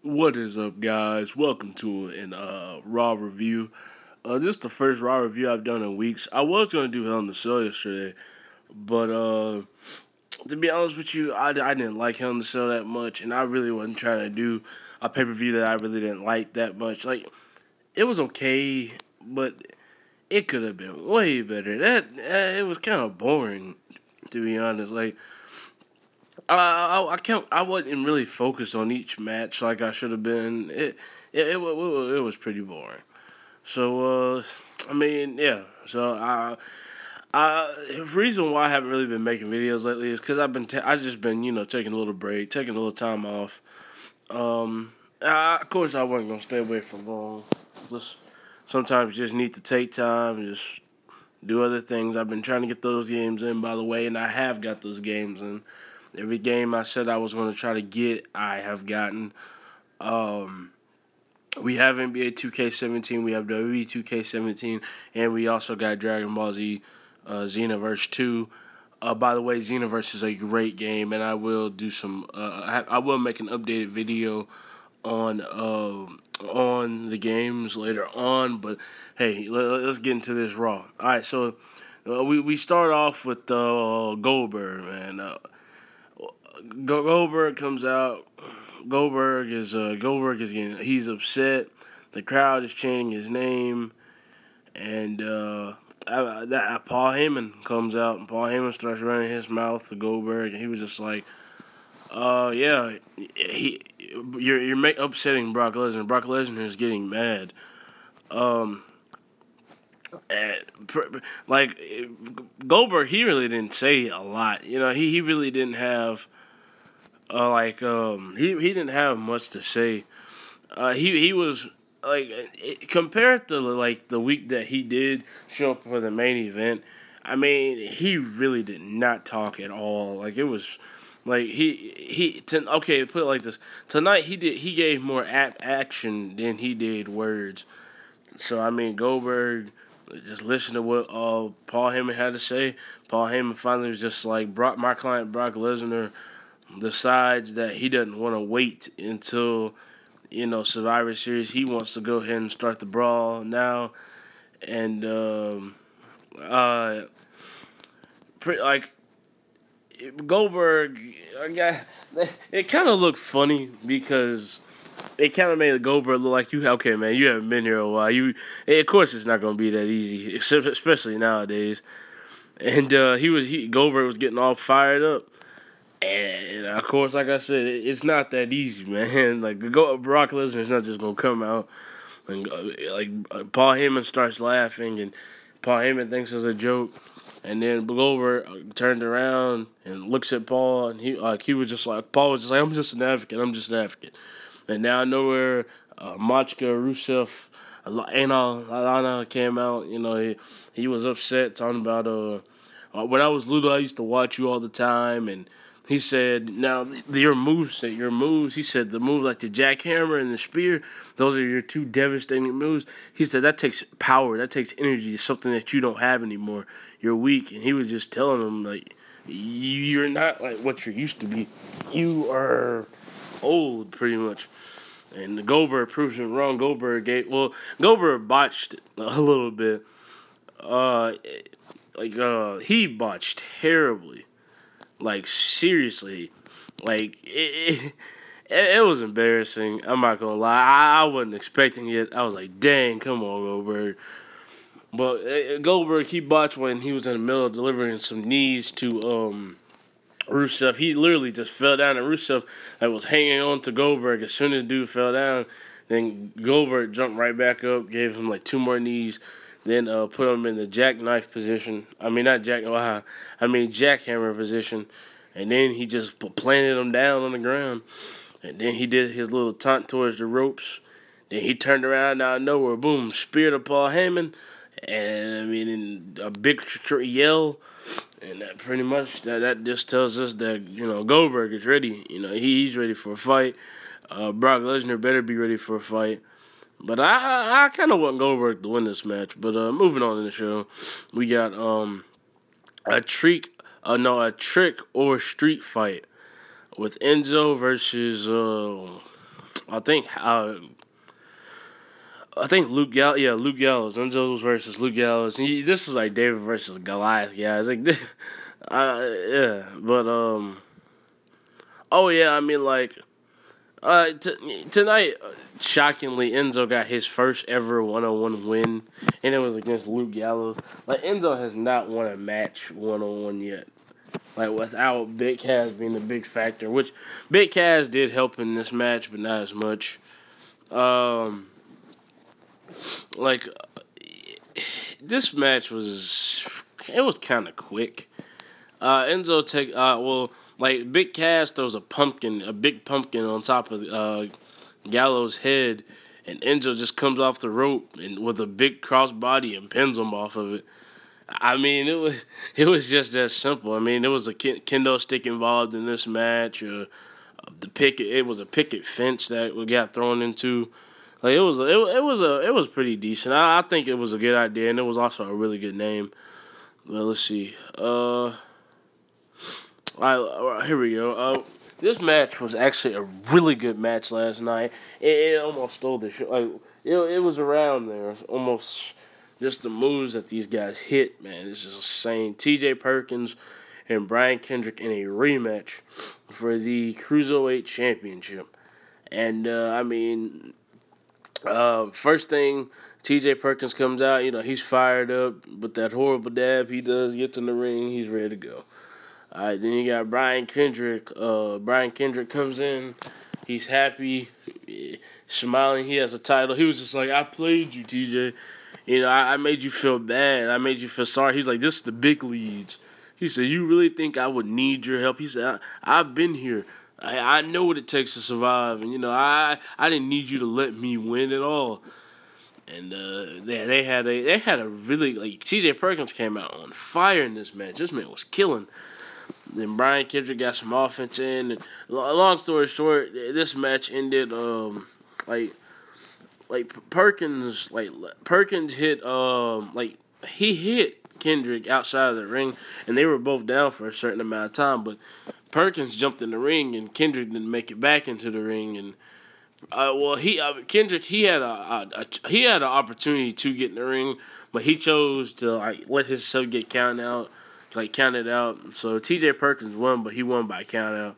What is up, guys? Welcome to an Raw review. This is the first Raw review I've done in weeks. I was gonna do Hell in the Cell yesterday, but to be honest with you, I didn't like Hell in the Cell that much, and I really wasn't trying to do a pay per view that I really didn't like that much. Like it was okay, but it could have been way better. That it was kind of boring, to be honest. Like I can't. I wasn't really focused on each match like I should have been. It was pretty boring. So I mean, yeah. So the reason why I haven't really been making videos lately is because I just been taking a little break, taking a little time off. Of course I wasn't gonna stay away for long. Just sometimes you just need to take time and just do other things. I've been trying to get those games in, by the way, and I have got those games in. Every game I said I was going to try to get, I have gotten. Um, we have NBA 2K17, we have WWE 2K17, and we also got Dragon Ball Z Xenoverse 2. By the way, Xenoverse is a great game, and I will do some. I will make an updated video on the games later on. But hey, let's get into this Raw. All right, so we start off with Goldberg, man. Goldberg comes out. Goldberg is getting. He's upset. The crowd is chanting his name, and Paul Heyman comes out, and Paul Heyman starts running his mouth to Goldberg, and he was just like, yeah, you're upsetting Brock Lesnar. Brock Lesnar is getting mad. Um, and, like Goldberg, he really didn't say a lot. He really didn't have he didn't have much to say. He was compared to like the week that he did show up for the main event. I mean, he really did not talk at all. Like it was like okay, put it like this. Tonight he gave more action than he did words. So I mean, Goldberg just listened to what Paul Heyman had to say. Paul Heyman finally was just like, my client Brock Lesnar decides that he doesn't want to wait until Survivor Series. He wants to go ahead and start the brawl now, and uh, like Goldberg, it kind of looked funny because it kind of made Goldberg look like okay, man, you haven't been here a while. Of course, it's not going to be that easy, especially nowadays. And Goldberg was getting all fired up. And of course, like I said, it's not that easy, man. Like Brock Lesnar is not just gonna come out and Paul Heyman starts laughing, and Paul Heyman thinks it's a joke, and then Goldberg turned around and looks at Paul, and he was just like Paul was just like, I'm just an advocate, and now I know where Machka Rusev. Alana came out. He was upset talking about when I was little, I used to watch you all the time, and he said, now, your moves, he said, the move like the jackhammer and the spear, those are your two devastating moves. He said, that takes power, that takes energy, something that you don't have anymore. You're weak. And he was just telling him, like, you're not like what you used to be. You are old, pretty much. And the Goldberg proves him wrong. Goldberg botched a little bit. Uh, he botched terribly. Like seriously, like it was embarrassing. I'm not gonna lie. I wasn't expecting it. I was like, dang, come on, Goldberg. But Goldberg, he botched when he was in the middle of delivering some knees to Rusev. He literally just fell down, and Rusev was hanging on to Goldberg. As soon as dude fell down, then Goldberg jumped right back up, gave him like two more knees, then put him in the jackknife position. I mean, not jack. I mean jackhammer position, and then he just planted him down on the ground, and then he did his little taunt towards the ropes. Then he turned around out of nowhere, boom, spear to Paul Heyman, and I mean, in a big yell. And that pretty much that just tells us that Goldberg is ready. He's ready for a fight. Brock Lesnar better be ready for a fight. But I kind of want Goldberg to win this match. But moving on in the show, we got a trick or street fight with Enzo versus I think Luke Gallows. Enzo versus Luke Gallows. This is like David versus Goliath, guys. Like, yeah, but oh yeah, I mean like, tonight, shockingly, Enzo got his first ever 1-on-1 win, and it was against Luke Gallows. Like, Enzo has not won a match 1-on-1 yet. Like, without Big Cass being the big factor, which Big Cass did help in this match, but not as much. Like, this match was kind of quick. Enzo like Big Cass throws a big pumpkin on top of Gallows' head, and Enzo just comes off the rope and with a big crossbody and pins him off of it. I mean, it was just that simple. I mean, there was a kendo stick involved in this match. It was a picket fence that we got thrown into. Like, it was pretty decent. I think it was a good idea, and it was also a really good name. Well, let's see. All right, here we go. This match was actually a really good match last night. It almost stole the show. Like, it was around there. Almost just the moves that these guys hit, man. This is insane. T.J. Perkins and Brian Kendrick in a rematch for the Cruiserweight Championship. And, I mean, first thing, T.J. Perkins comes out. You know, he's fired up with that horrible dab he does. Gets in the ring. He's ready to go. All right, then you got Brian Kendrick. Brian Kendrick comes in. He's happy, smiling. He has a title. He was just like, I played you, TJ. You know, I made you feel bad. I made you feel sorry. He's like, this is the big leagues. He said, you really think I would need your help? He said, I've been here. I know what it takes to survive. And, you know, I didn't need you to let me win at all. And they had a really, like, TJ Perkins came out on fire in this match. This man was killing. Then Brian Kendrick got some offense in. And long story short, this match ended Perkins hit he hit Kendrick outside of the ring, and they were both down for a certain amount of time. But Perkins jumped in the ring, and Kendrick didn't make it back into the ring. And Kendrick he had an opportunity to get in the ring, but he chose to let himself get counted out. So T.J. Perkins won, but he won by count out,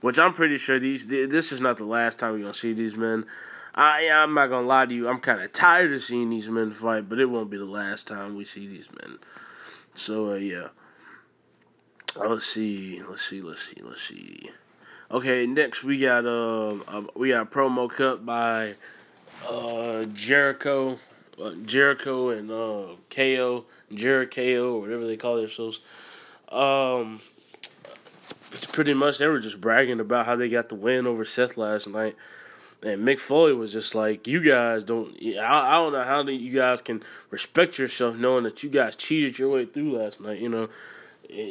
which I'm pretty sure this is not the last time we're gonna see these men. I'm not gonna lie to you. I'm kind of tired of seeing these men fight, but it won't be the last time we see these men. So yeah. Let's see. Okay, next we got a promo cut by Jericho and KO, Jericho, or whatever they call themselves. Pretty much they were just bragging about how they got the win over Seth last night. And Mick Foley was just like, you guys don't... I don't know how you guys can respect yourself knowing that you guys cheated your way through last night, you know.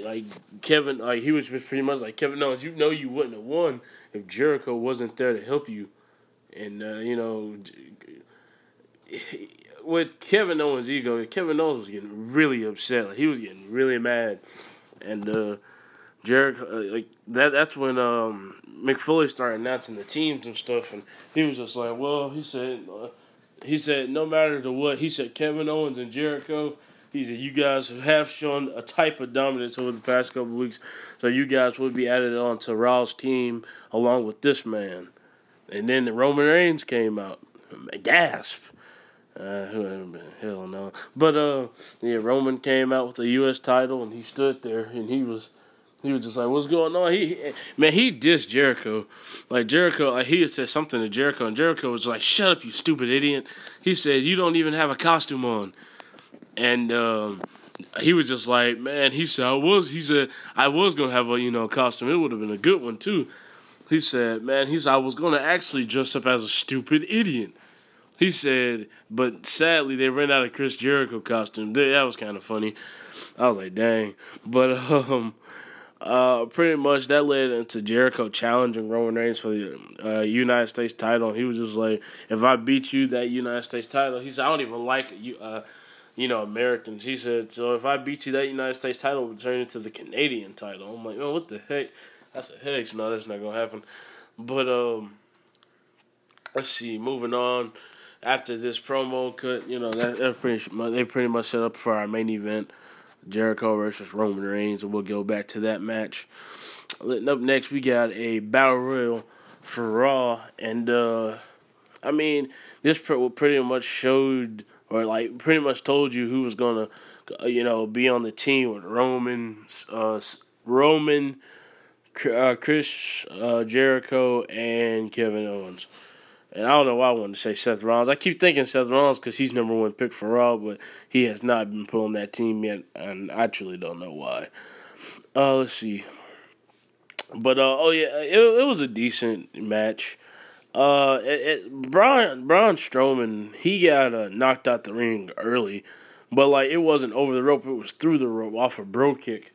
Like, Kevin... Like, he was just pretty much like, Kevin Owens, you know you wouldn't have won if Jericho wasn't there to help you. And, you know... With Kevin Owens' ego, Kevin Owens was getting really upset. Like, he was getting really mad. And, Jericho, that's when Mick Foley started announcing the teams and stuff, and he was just like, well, he said no matter to what, he said Kevin Owens and Jericho, he said you guys have shown a type of dominance over the past couple of weeks, so you guys would be added on to Raw's team along with this man. And then the Roman Reigns came out, gasp. Hell no. But Roman came out with the U.S. title, and he stood there, and he was just like, what's going on? He dissed Jericho. Like, Jericho, he had said something to Jericho, and Jericho was like, shut up, you stupid idiot. He said, you don't even have a costume on. And he was just like, man, he said, I was going to have a, costume. It would have been a good one, too. He said, I was going to actually dress up as a stupid idiot. He said, but sadly, they ran out of Chris Jericho costume. That was kind of funny. I was like, dang. But, pretty much that led into Jericho challenging Roman Reigns for the United States title. And he was just like, if I beat you that United States title, he said, I don't even like Americans. He said, so if I beat you that United States title, we'll turn it to the Canadian title. I'm like, oh, what the heck? I said, heck, no, that's not going to happen. But, let's see. Moving on. After this promo cut, they pretty much set up for our main event, Jericho versus Roman Reigns, and we'll go back to that match. Up next, we got a battle royal for Raw, and I mean, this pretty much showed, or like pretty much told you who was gonna, be on the team with Roman, Chris Jericho, and Kevin Owens. And I don't know why I wanted to say Seth Rollins. I keep thinking Seth Rollins because he's number one pick for Raw, but he has not been put on that team yet, and I truly don't know why. Let's see. But it was a decent match. Braun Strowman, he got knocked out the ring early, but like it wasn't over the rope; it was through the rope off a bro kick,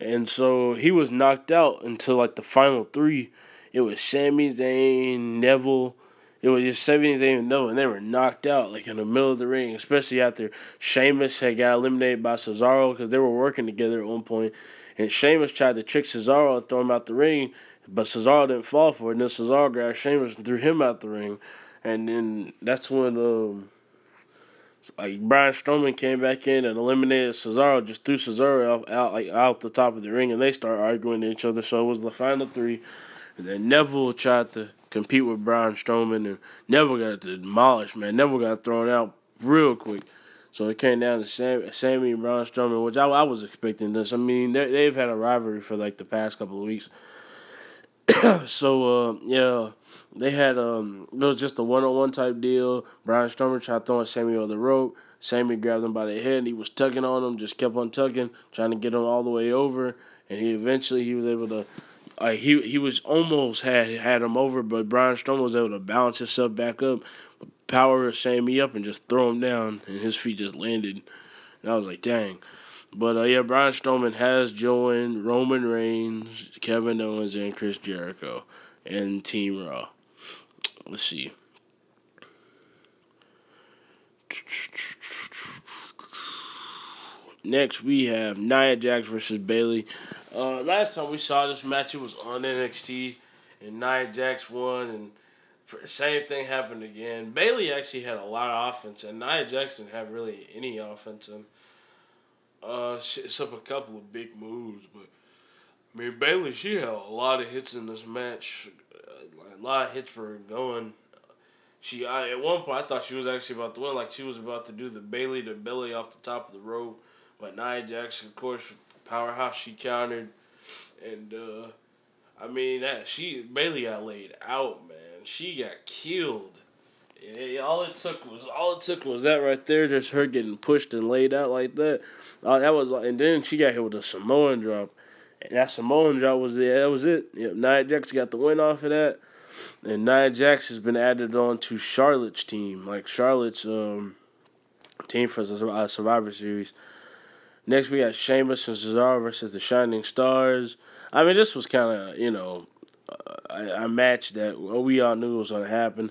and so he was knocked out until like the final three. It was Sami, Zayn, Neville. It was just Sami, Zayn, and Neville, and they were knocked out like in the middle of the ring, especially after Sheamus had got eliminated by Cesaro because they were working together at one point, and Sheamus tried to trick Cesaro and throw him out the ring. But Cesaro didn't fall for it. And then Cesaro grabbed Sheamus and threw him out the ring. And then that's when Braun Strowman came back in and eliminated Cesaro, just threw Cesaro out the top of the ring, and they started arguing to each other. So it was the final three. And then Neville tried to compete with Braun Strowman, and Neville got demolished, man. Neville got thrown out real quick. So it came down to Sami and Braun Strowman, which I was expecting this. I mean, they've had a rivalry for like the past couple of weeks. So, they had, it was just a one-on-one type deal. Braun Strowman tried throwing Sami over the rope. Sami grabbed him by the head, and he was tugging on him, just kept on tugging, trying to get him all the way over. And he was able to, he was almost had him over, but Braun Strowman was able to balance himself back up, power Sami up, and just throw him down, and his feet just landed. And I was like, dang. But, Braun Strowman has joined Roman Reigns, Kevin Owens, and Chris Jericho and Team Raw. Let's see. Next, we have Nia Jax versus Bayley. Last time we saw this match, it was on NXT, and Nia Jax won, and the same thing happened again. Bayley actually had a lot of offense, and Nia Jax didn't have really any offense. And it's up a couple of big moves, but I mean Bayley, she had a lot of hits in this match, a lot of hits for her going. At one point I thought she was actually about to win, like she was about to do the Bayley to belly off the top of the rope, but Nia Jax, of course, powerhouse, she countered, and I mean Bayley got laid out, man. She got killed. All it took was that right there, just her getting pushed and laid out like that. And then she got hit with a Samoan drop. And that Samoan drop was it. That was it. Yep, Nia Jax got the win off of that. And Nia Jax has been added on to Charlotte's team, like Charlotte's team for the Survivor Series. Next we got Sheamus and Cesaro versus the Shining Stars. I mean, this was kind of a match that we all knew was going to happen.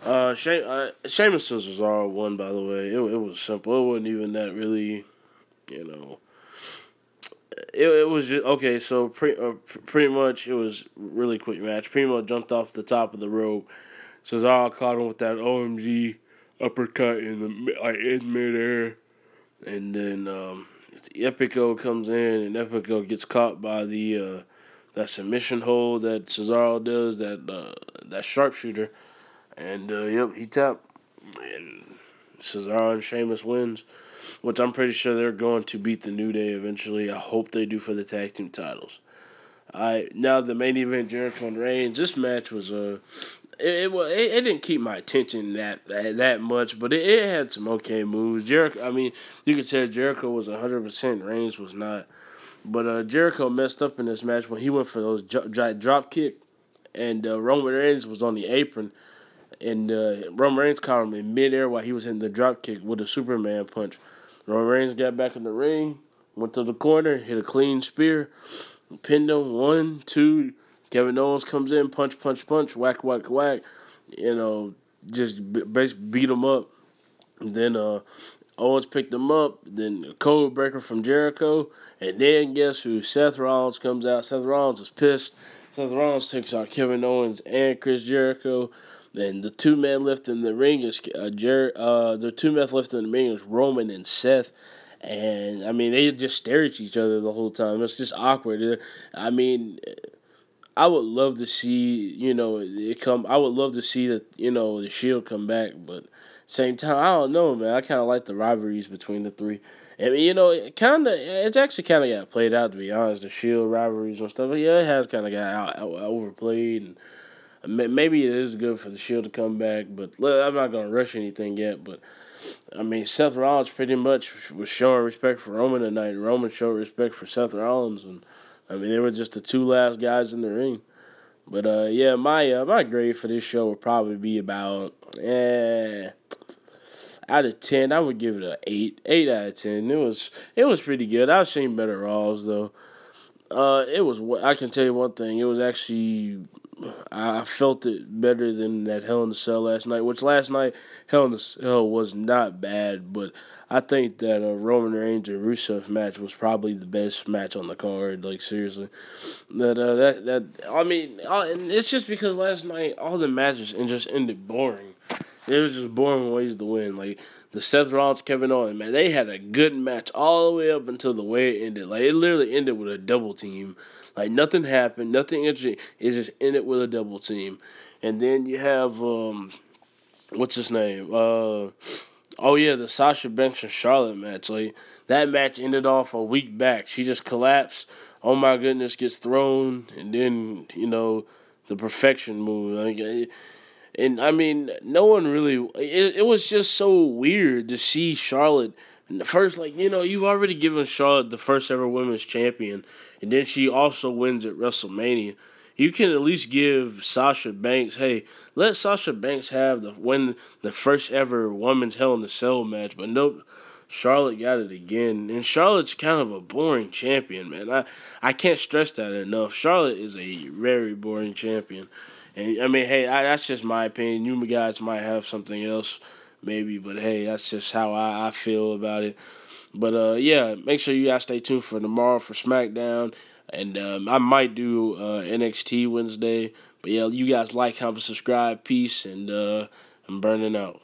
Sheamus and Cesaro won, by the way. It was simple. It wasn't even that really, It was just okay. So pretty much it was really quick match. Primo jumped off the top of the rope. Cesaro caught him with that OMG uppercut in midair, and then Epico comes in, and Epico gets caught by the that submission hold that Cesaro does, that sharpshooter. And, he tapped. And Cesaro and Sheamus wins, which I'm pretty sure they're going to beat the New Day eventually. I hope they do for the tag team titles. Now the main event, Jericho and Reigns. This match was it didn't keep my attention that much, but it had some okay moves. Jericho, I mean, you could tell Jericho was 100%. Reigns was not. But Jericho messed up in this match when he went for those drop kick, and Roman Reigns was on the apron. And Roman Reigns caught him in midair while he was hitting the drop kick with a Superman punch. Roman Reigns got back in the ring, went to the corner, hit a clean spear, pinned him. 1, 2. Kevin Owens comes in, punch, punch, punch, whack, whack, whack. Just basically beat him up. And then Owens picked him up. Then a code breaker from Jericho. And then guess who? Seth Rollins comes out. Seth Rollins is pissed. Seth Rollins takes out Kevin Owens and Chris Jericho. Then the two men left in the ring is the two men left in the ring is Roman and Seth. And I mean, they just stare at each other the whole time. It's just awkward. I mean, I would love to see, it come. I would love to see that, the Shield come back, but same time, I don't know, man. I kind of like the rivalries between the three. I mean, it's actually kind of got played out, to be honest. The Shield rivalries and stuff. But yeah, it has kind of got overplayed, and maybe it is good for the Shield to come back. But look, I'm not gonna rush anything yet. But I mean, Seth Rollins pretty much was showing respect for Roman tonight. Roman showed respect for Seth Rollins, and I mean, they were just the two last guys in the ring. But yeah, my grade for this show would probably be about out of 10. I would give it a 8 out of 10. It was pretty good. I've seen better Raws though. It was. I can tell you one thing. It was actually. I felt it better than that Hell in a Cell last night. Which last night Hell in a Cell was not bad, but I think that Roman Reigns and Rusev match was probably the best match on the card. Like seriously, I mean, and it's just because last night all the matches and just ended boring. It was just boring ways to win. Like the Seth Rollins, Kevin Owens, man, they had a good match all the way up until the way it ended. Like it literally ended with a double team. Like nothing happened, nothing interesting. It just ended with a double team, and then you have what's his name? Oh yeah, the Sasha Banks and Charlotte match. Like that match ended off a week back. She just collapsed. Oh my goodness, gets thrown, and then the perfection move. Like, and I mean, no one really. It was just so weird to see Charlotte. First, like you've already given Charlotte the first ever women's champion, and then she also wins at WrestleMania. You can at least give Sasha Banks, hey, let Sasha Banks have the first ever women's Hell in a Cell match. But nope, Charlotte got it again, and Charlotte's kind of a boring champion, man. I can't stress that enough. Charlotte is a very boring champion. And I mean, hey, that's just my opinion. You guys might have something else, maybe, but hey, that's just how I feel about it. But yeah, make sure you guys stay tuned for tomorrow for SmackDown, and I might do NXT Wednesday. But yeah, you guys like, comment, subscribe, peace, and I'm burning out.